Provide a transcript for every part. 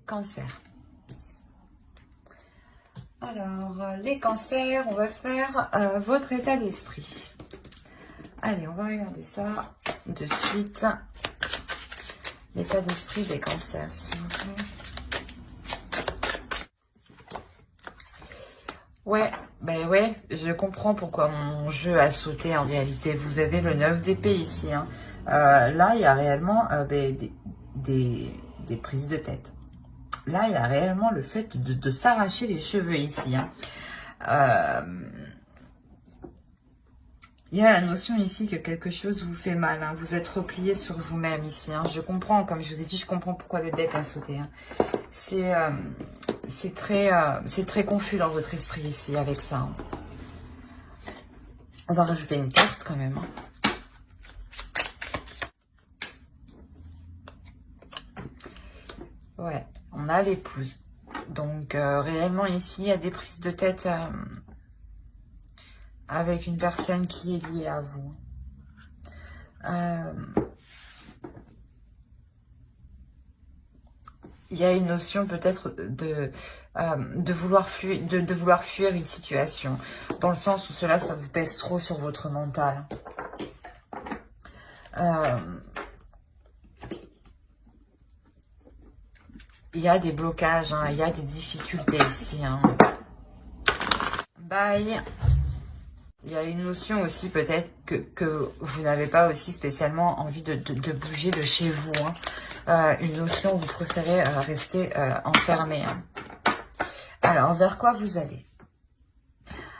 Cancer. Alors, les cancers, on va faire votre état d'esprit. Allez, on va regarder ça de suite. L'état d'esprit des cancers, s'il vous plaît. Ouais, ben ouais, je comprends pourquoi mon jeu a sauté en réalité. Vous avez le 9 d'épée ici. Hein. Là, il y a réellement des prises de tête. Là, il y a réellement le fait de s'arracher les cheveux ici. Hein. Il y a la notion ici que quelque chose vous fait mal. Hein. Vous êtes replié sur vous-même ici. Hein. Je comprends, comme je vous ai dit, je comprends pourquoi le deck a sauté. Hein. C'est très confus dans votre esprit ici avec ça. Hein. On va rajouter une carte quand même. Hein. Ouais, on a l'épouse. Donc, réellement ici, il y a des prises de tête avec une personne qui est liée à vous. Il y a une notion peut-être de vouloir fuir une situation, dans le sens où ça vous pèse trop sur votre mental. Il y a des blocages, hein, il y a des difficultés ici. Hein. Bye. Il y a une notion aussi peut-être que vous n'avez pas aussi spécialement envie de bouger de chez vous. Hein. Une notion où vous préférez rester enfermé. Hein. Alors, vers quoi vous allez?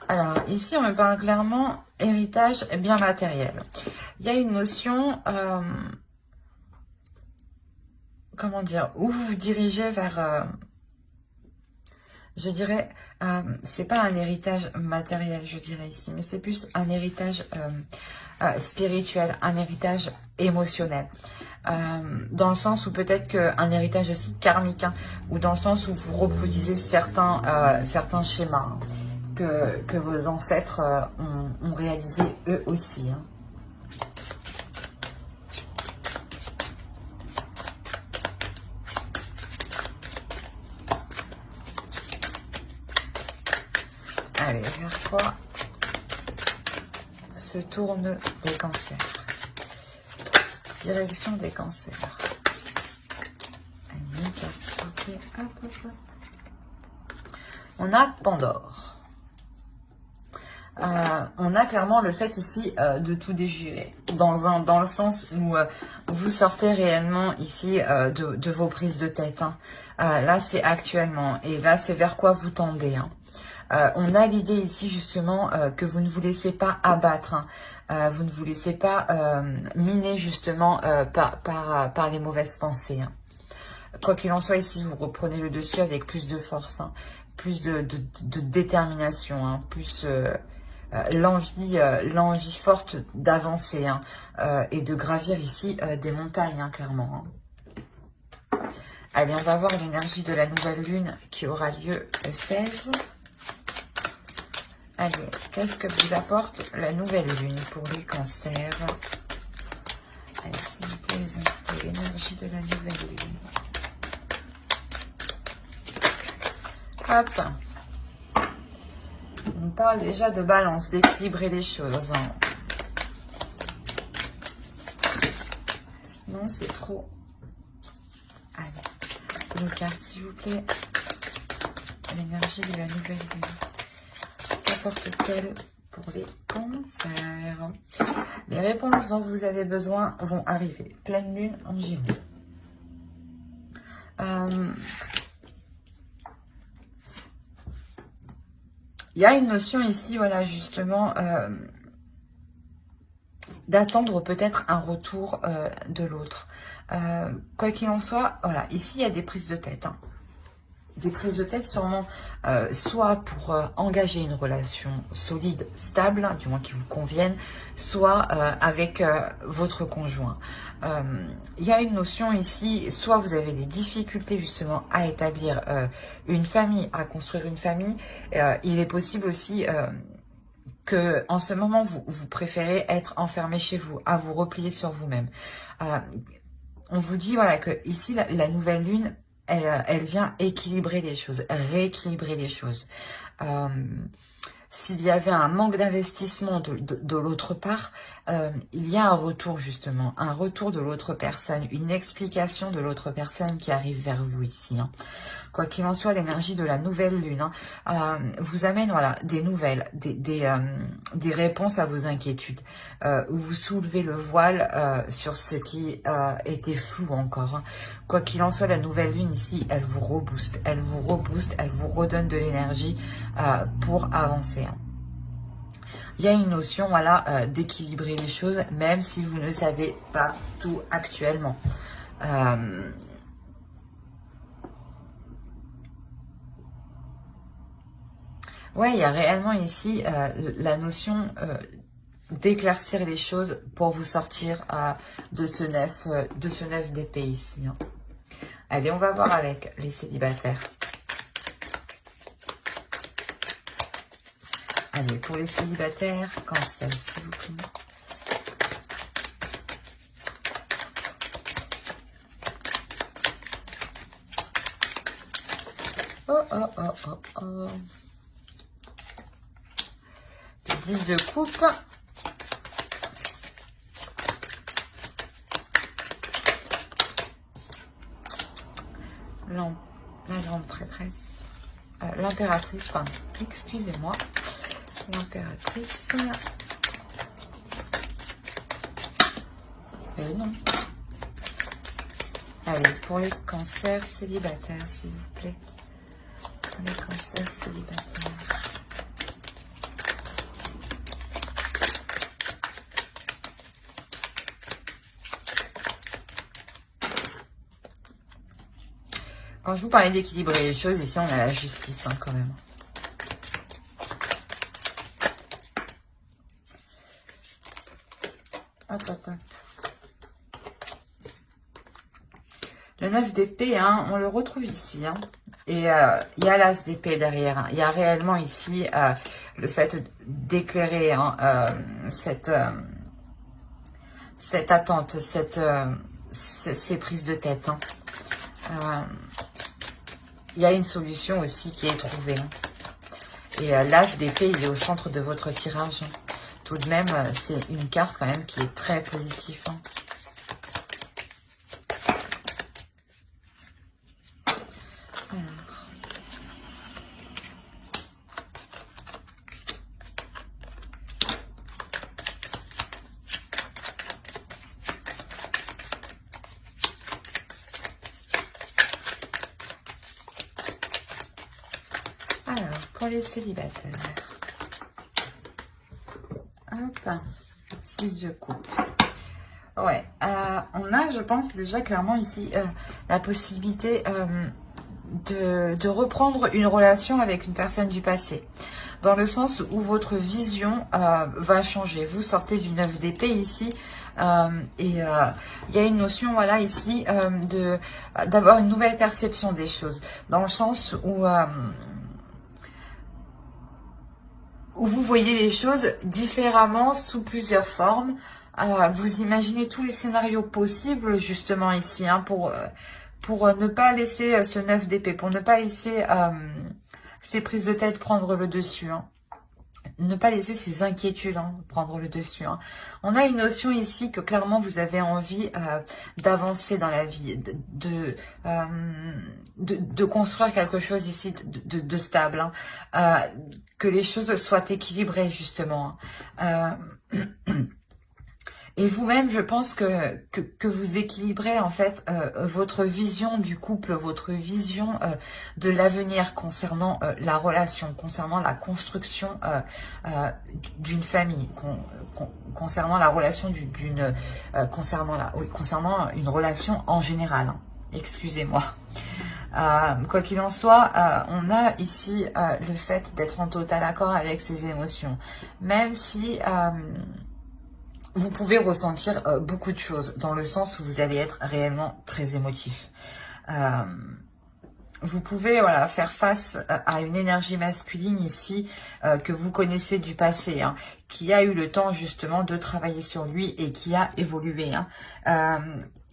Alors, ici, on me parle clairement héritage bien matériel. Il y a une notion, comment dire, où vous vous dirigez vers, je dirais, c'est pas un héritage matériel, je dirais ici, mais c'est plus un héritage spirituel, un héritage émotionnel. Dans le sens où peut-être qu'un héritage aussi karmique, hein, ou dans le sens où vous reproduisez certains schémas hein, que vos ancêtres ont réalisé eux aussi. Hein. Allez, vers quoi se tournent les cancers? Direction des cancers. Allez, s'il vous plaît. Hop, hop, hop. On a Pandore. On a clairement le fait ici de tout déjurer. Dans le sens où vous sortez réellement ici de vos prises de tête. Hein. Là, c'est actuellement. Et là, c'est vers quoi vous tendez. Hein. On a l'idée ici justement que vous ne vous laissez pas abattre, hein. Vous ne vous laissez pas miner justement par les mauvaises pensées. Hein. Quoi qu'il en soit, ici vous reprenez le dessus avec plus de force, hein, plus de détermination, hein, plus l'envie forte d'avancer hein, et de gravir ici des montagnes, hein, clairement. Hein. Allez, on va voir l'énergie de la nouvelle lune qui aura lieu le 16. Allez, qu'est-ce que vous apporte la nouvelle lune pour les cancers? Allez, s'il vous plaît, les invités, l'énergie de la nouvelle lune. Hop. On parle déjà de balance, d'équilibrer les choses. Hein. Non, c'est trop. Allez, une carte, s'il vous plaît. L'énergie de la nouvelle lune. Qu'apporte-t-elle pour les cancers? Les réponses dont vous avez besoin vont arriver. Pleine lune en Gémeaux. Il y a une notion ici, voilà, justement, d'attendre peut-être un retour de l'autre. Quoi qu'il en soit, voilà, ici, il y a des prises de tête. Hein. Des prises de tête sûrement, soit pour engager une relation solide, stable, hein, du moins qui vous convienne, soit avec votre conjoint. Il y a une notion ici, soit vous avez des difficultés justement à établir une famille, à construire une famille. Il est possible aussi que en ce moment, vous préférez être enfermé chez vous, à vous replier sur vous-même. On vous dit voilà que ici, la nouvelle lune, elle vient équilibrer les choses, rééquilibrer les choses. S'il y avait un manque d'investissement de l'autre part, il y a un retour justement, un retour de l'autre personne, une explication de l'autre personne qui arrive vers vous ici. Hein. Quoi qu'il en soit, l'énergie de la nouvelle lune vous amène voilà, des nouvelles, des réponses à vos inquiétudes. Où vous soulevez le voile sur ce qui était flou encore. Hein. Quoi qu'il en soit, la nouvelle lune ici, elle vous rebooste, elle vous redonne de l'énergie pour avancer. Hein. Il y a une notion voilà, d'équilibrer les choses, même si vous ne savez pas tout actuellement. Ouais, il y a réellement ici la notion d'éclaircir les choses pour vous sortir de ce 9 d'épée ici. Hein. Allez, on va voir avec les célibataires. Allez, pour les célibataires, Cancer, s'il vous plaît. Oh, oh, oh, oh, oh. 10 de coupe. La grande prêtresse. L'impératrice, pardon. Excusez-moi. L'impératrice. Et non. Allez, pour les cancers célibataires, s'il vous plaît. Pour les cancers célibataires. Quand je vous parlais d'équilibrer les choses, ici on a la justice hein, quand même. Hop, hop, hop. Le 9 d'épée, hein, on le retrouve ici. Hein. Et il y a l'as d'épée derrière. Hein. Il y a réellement ici le fait d'éclairer hein, cette attente, ces prises de tête. Hein. Il y a une solution aussi qui est trouvée. Hein. Et l'as d'épée, il est au centre de votre tirage. Hein. Tout de même, c'est une carte quand même qui est très positive. Hein. Alors, pour les célibataires. Hop, 6 de coupe. Ouais, on a, je pense, déjà clairement ici la possibilité de reprendre une relation avec une personne du passé. Dans le sens où votre vision va changer. Vous sortez du 9 d'épée ici. Et il y a une notion, voilà, ici, d'avoir une nouvelle perception des choses. Dans le sens où vous voyez les choses différemment sous plusieurs formes. Vous imaginez tous les scénarios possibles justement ici hein, pour ne pas laisser ce 9 d'épée, pour ne pas laisser ces prises de tête prendre le dessus. Hein. Ne pas laisser ces inquiétudes hein, prendre le dessus. Hein. On a une notion ici que clairement vous avez envie d'avancer dans la vie, de construire quelque chose ici de stable, hein. Que les choses soient équilibrées justement. Hein. Et vous-même, je pense que vous équilibrez en fait votre vision du couple, votre vision de l'avenir concernant la relation, concernant la construction d'une famille, concernant la relation concernant une relation en général. Hein. Excusez-moi. Quoi qu'il en soit, on a ici le fait d'être en total accord avec ses émotions, même si vous pouvez ressentir beaucoup de choses, dans le sens où vous allez être réellement très émotif. Vous pouvez voilà, faire face à une énergie masculine ici que vous connaissez du passé, hein, qui a eu le temps justement de travailler sur lui et qui a évolué. Hein.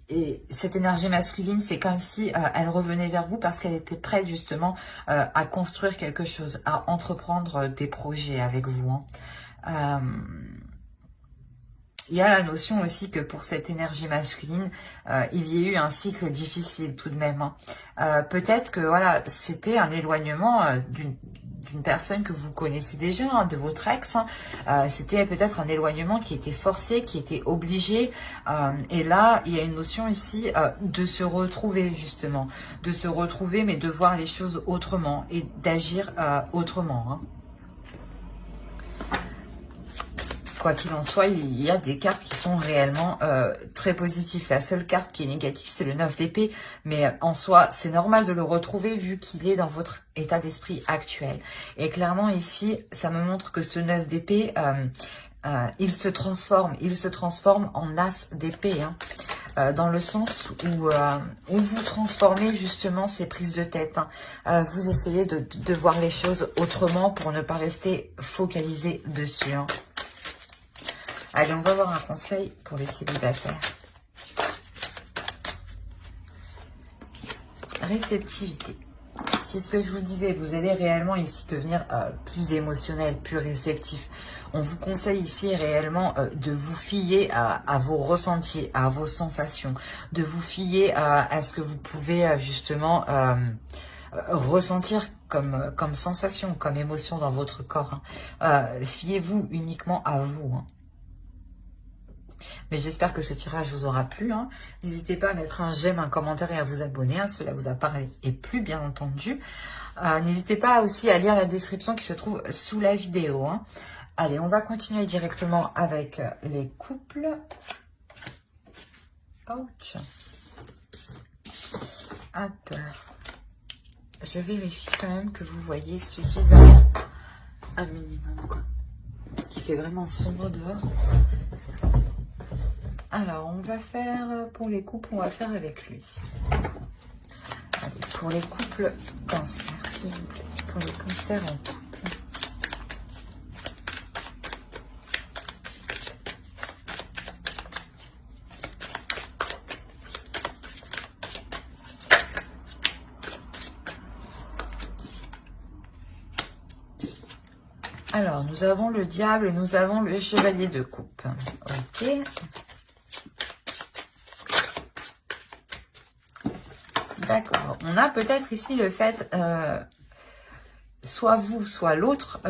Et cette énergie masculine, c'est comme si elle revenait vers vous parce qu'elle était prête justement à construire quelque chose, à entreprendre des projets avec vous. Hein. Il y a la notion aussi que pour cette énergie masculine, il y a eu un cycle difficile tout de même. Hein. Peut-être que voilà, c'était un éloignement d'une personne que vous connaissez déjà, hein, de votre ex. Hein. C'était peut-être un éloignement qui était forcé, qui était obligé. Et là, il y a une notion ici de se retrouver justement. De se retrouver, mais de voir les choses autrement et d'agir autrement. Hein. Quoi qu'il en soit, il y a des cartes qui sont réellement très positives. La seule carte qui est négative, c'est le 9 d'épée. Mais en soi, c'est normal de le retrouver vu qu'il est dans votre état d'esprit actuel. Et clairement, ici, ça me montre que ce 9 d'épée, il se transforme en as d'épée. Hein. Dans le sens où vous transformez justement ces prises de tête. Hein. Vous essayez de voir les choses autrement pour ne pas rester focalisé dessus. Hein. Allez, on va voir un conseil pour les célibataires. Réceptivité. C'est ce que je vous disais, vous allez réellement ici devenir plus émotionnel, plus réceptif. On vous conseille ici réellement de vous fier à vos ressentis, à vos sensations, de vous fier à ce que vous pouvez justement ressentir comme sensation, comme émotion dans votre corps. Hein. Fiez-vous uniquement à vous. Hein. Mais j'espère que ce tirage vous aura plu. Hein. N'hésitez pas à mettre un j'aime, un commentaire et à vous abonner. Hein. Cela vous a parlé et plu, bien entendu. N'hésitez pas aussi à lire la description qui se trouve sous la vidéo. Hein. Allez, on va continuer directement avec les couples. Ouch. Hop. Je vérifie quand même que vous voyez suffisamment un minimum. Quoi. Ce qui fait vraiment sombre dehors. Alors, on va faire, pour les couples, on va faire avec lui. Allez, pour les couples cancer, s'il vous plaît. Pour les cancers en couple. Alors, nous avons le diable et nous avons le chevalier de coupe. Ok. D'accord. On a peut-être ici le fait, soit vous, soit l'autre,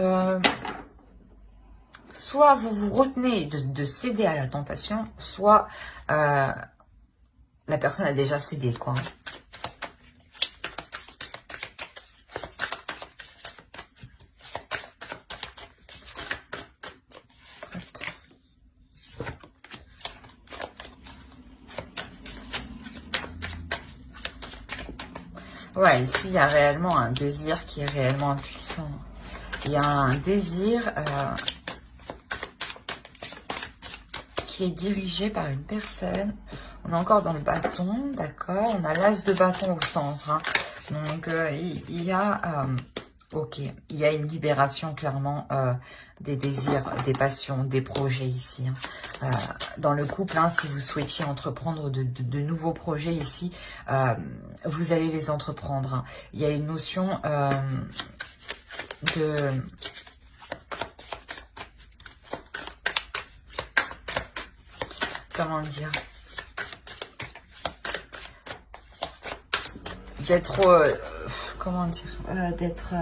soit vous vous retenez de céder à la tentation, soit la personne a déjà cédé, quoi. Ouais, ici, il y a réellement un désir qui est réellement puissant. Il y a un désir qui est dirigé par une personne. On est encore dans le bâton, d'accord. On a l'as de bâton au centre. Hein. Donc, il y a... ok, il y a une libération, clairement, des désirs, des passions, des projets ici. Hein. Dans le couple, hein, si vous souhaitiez entreprendre de nouveaux projets ici, vous allez les entreprendre. Hein. Il y a une notion de... Comment dire? D'être... comment dire? D'être...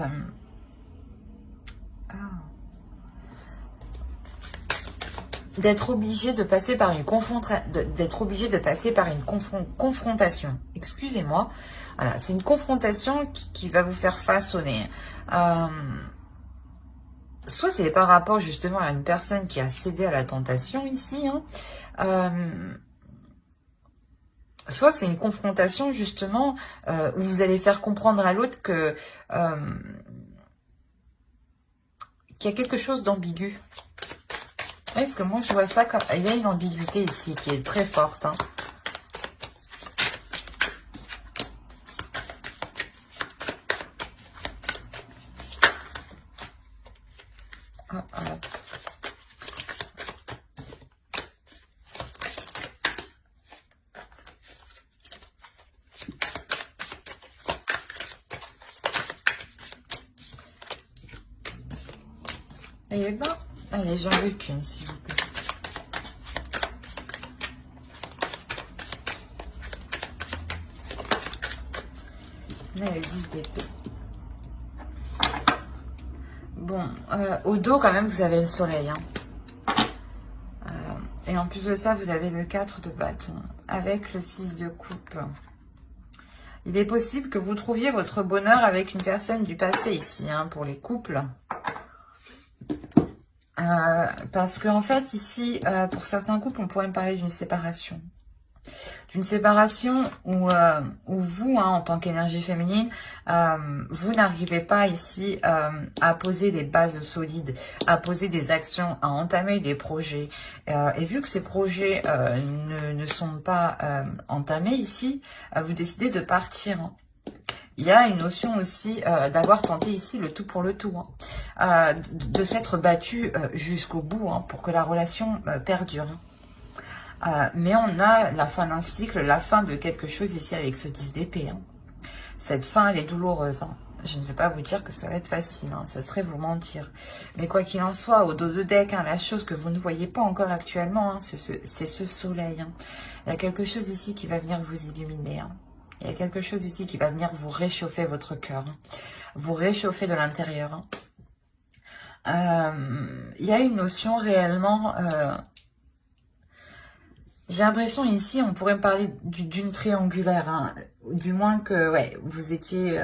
d'être obligé de passer par une confrontation. Excusez-moi. Voilà, c'est une confrontation qui va vous faire façonner. Soit c'est par rapport justement à une personne qui a cédé à la tentation ici. Hein. Soit c'est une confrontation justement où vous allez faire comprendre à l'autre que qu'il y a quelque chose d'ambigu. Est-ce que moi je vois ça comme... Il y a une ambiguïté ici qui est très forte. Hein. Eh ben, allez, j'en veux qu'une, s'il vous plaît. On a le 10 d'épée. Bon, au dos, quand même, vous avez le soleil. Hein. Et en plus de ça, vous avez le 4 de bâton avec le 6 de coupe. Il est possible que vous trouviez votre bonheur avec une personne du passé ici, hein, pour les couples. Parce qu'en fait, ici, pour certains couples, on pourrait me parler d'une séparation. D'une séparation où vous, hein, en tant qu'énergie féminine, vous n'arrivez pas ici à poser des bases solides, à poser des actions, à entamer des projets. Et vu que ces projets ne sont pas entamés ici, vous décidez de partir. Hein. Il y a une notion aussi d'avoir tenté ici le tout pour le tout, hein, de s'être battu jusqu'au bout, hein, pour que la relation perdure. Mais on a la fin d'un cycle, la fin de quelque chose ici avec ce 10 d'épée. Hein. Cette fin, elle est douloureuse. Hein. Je ne vais pas vous dire que ça va être facile, hein. Ça serait vous mentir. Mais quoi qu'il en soit, au dos de deck, hein, la chose que vous ne voyez pas encore actuellement, hein, c'est ce soleil. Hein. Il y a quelque chose ici qui va venir vous illuminer. Hein. Il y a quelque chose ici qui va venir vous réchauffer votre cœur. Hein. Vous réchauffer de l'intérieur. Hein. Il y a une notion réellement... j'ai l'impression ici, on pourrait me parler d'une triangulaire, hein. Du moins que, ouais, vous étiez...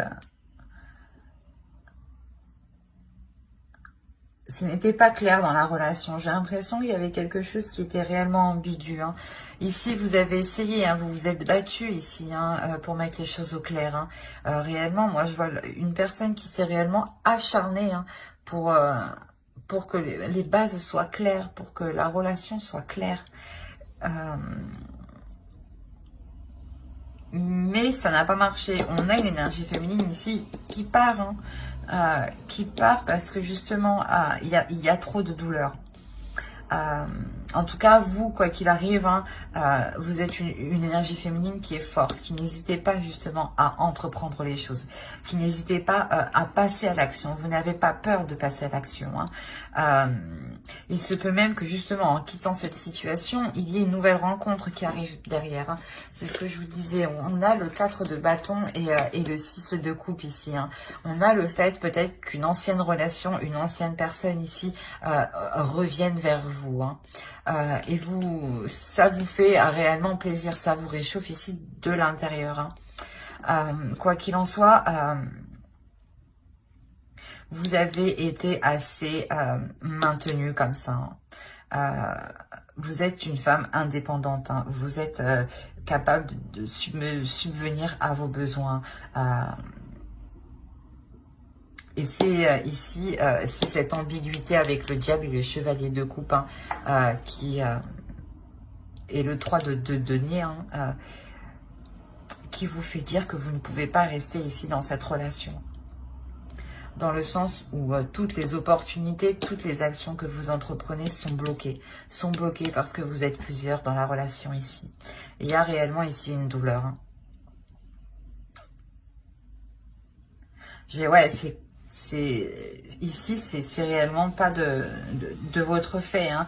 ce n'était pas clair dans la relation. J'ai l'impression qu'il y avait quelque chose qui était réellement ambigu. Hein. Ici, vous avez essayé, hein, vous vous êtes battu ici, hein, pour mettre les choses au clair. Hein. Réellement, moi, je vois une personne qui s'est réellement acharnée, hein, pour que les bases soient claires, pour que la relation soit claire. Mais ça n'a pas marché. On a une énergie féminine ici qui part, hein, qui part parce que justement, il y a trop de douleur. En tout cas, vous, quoi qu'il arrive, hein, vous êtes une énergie féminine qui est forte, qui n'hésitez pas justement à entreprendre les choses, qui n'hésitez pas à passer à l'action. Vous n'avez pas peur de passer à l'action. Hein. Il se peut même que justement, en quittant cette situation, il y ait une nouvelle rencontre qui arrive derrière. Hein. C'est ce que je vous disais. On a le 4 de bâton et le 6 de coupe ici. Hein. On a le fait peut-être qu'une ancienne relation, une ancienne personne ici revienne vers vous. Hein. Et vous, ça vous fait réellement plaisir, ça vous réchauffe ici de l'intérieur. Hein. Quoi qu'il en soit, vous avez été assez maintenu comme ça. Hein. Vous êtes une femme indépendante. Hein. Vous êtes capable de subvenir à vos besoins. Et c'est ici, c'est cette ambiguïté avec le diable et le chevalier de coupe, hein, qui et le 3 de denier, hein, qui vous fait dire que vous ne pouvez pas rester ici dans cette relation. Dans le sens où toutes les opportunités, toutes les actions que vous entreprenez sont bloquées parce que vous êtes plusieurs dans la relation ici. Et il y a réellement ici une douleur. Hein. Ouais, ici, c'est réellement pas de votre fait. Hein.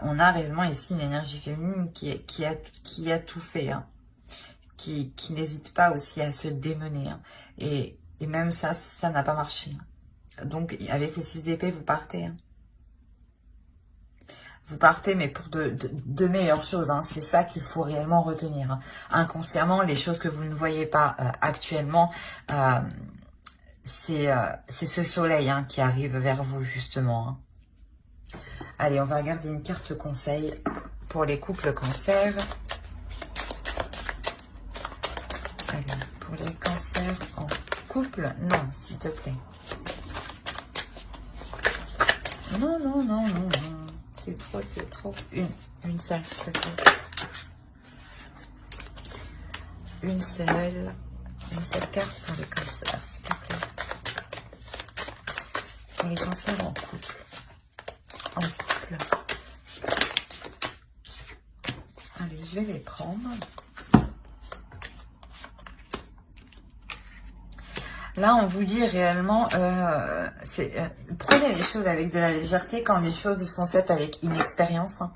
On a réellement ici une énergie féminine qui a tout fait. Hein. Qui n'hésite pas aussi à se démener. Hein. Et même ça n'a pas marché. Donc, avec le 6 d'épée, vous partez. Hein. Vous partez, mais pour de meilleures choses. Hein. C'est ça qu'il faut réellement retenir. Hein. Inconsciemment, les choses que vous ne voyez pas actuellement, c'est ce soleil, hein, qui arrive vers vous, justement. Hein. Allez, on va regarder une carte conseil pour les couples cancer. Allez, pour les cancers en couple, non, s'il te plaît. Non, non, non, non, non. C'est trop, c'est trop. Une seule, s'il te plaît. Une seule carte pour les cancers, s'il te plaît. Pour les cancers en couple. En couple. Allez, je vais les prendre. Là, on vous dit réellement, prenez les choses avec de la légèreté quand les choses sont faites avec inexpérience. Hein.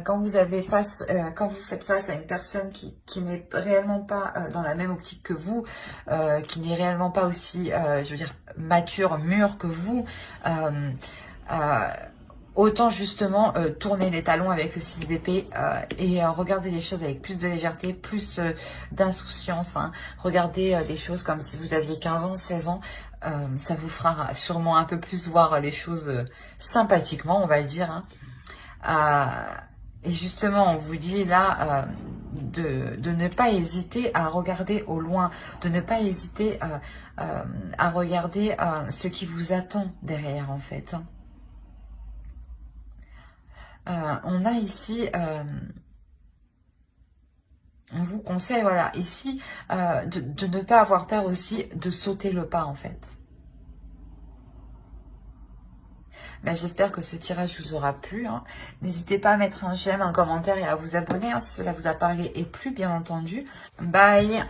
Quand vous faites face à une personne qui n'est réellement pas dans la même optique que vous, qui n'est réellement pas aussi, je veux dire, mature, mûre que vous, autant justement tourner les talons avec le 6 d'épée et regarder les choses avec plus de légèreté, plus d'insouciance. Hein. Regardez les choses comme si vous aviez 15 ans, 16 ans. Ça vous fera sûrement un peu plus voir les choses sympathiquement, on va le dire. Hein. Et justement, on vous dit là de ne pas hésiter à regarder au loin, de ne pas hésiter à regarder ce qui vous attend derrière en fait. Hein. On a ici, on vous conseille, voilà, ici, de ne pas avoir peur aussi de sauter le pas, en fait. Ben, j'espère que ce tirage vous aura plu. Hein. N'hésitez pas à mettre un j'aime, un commentaire et à vous abonner hein, si cela vous a parlé et plu, bien entendu. Bye!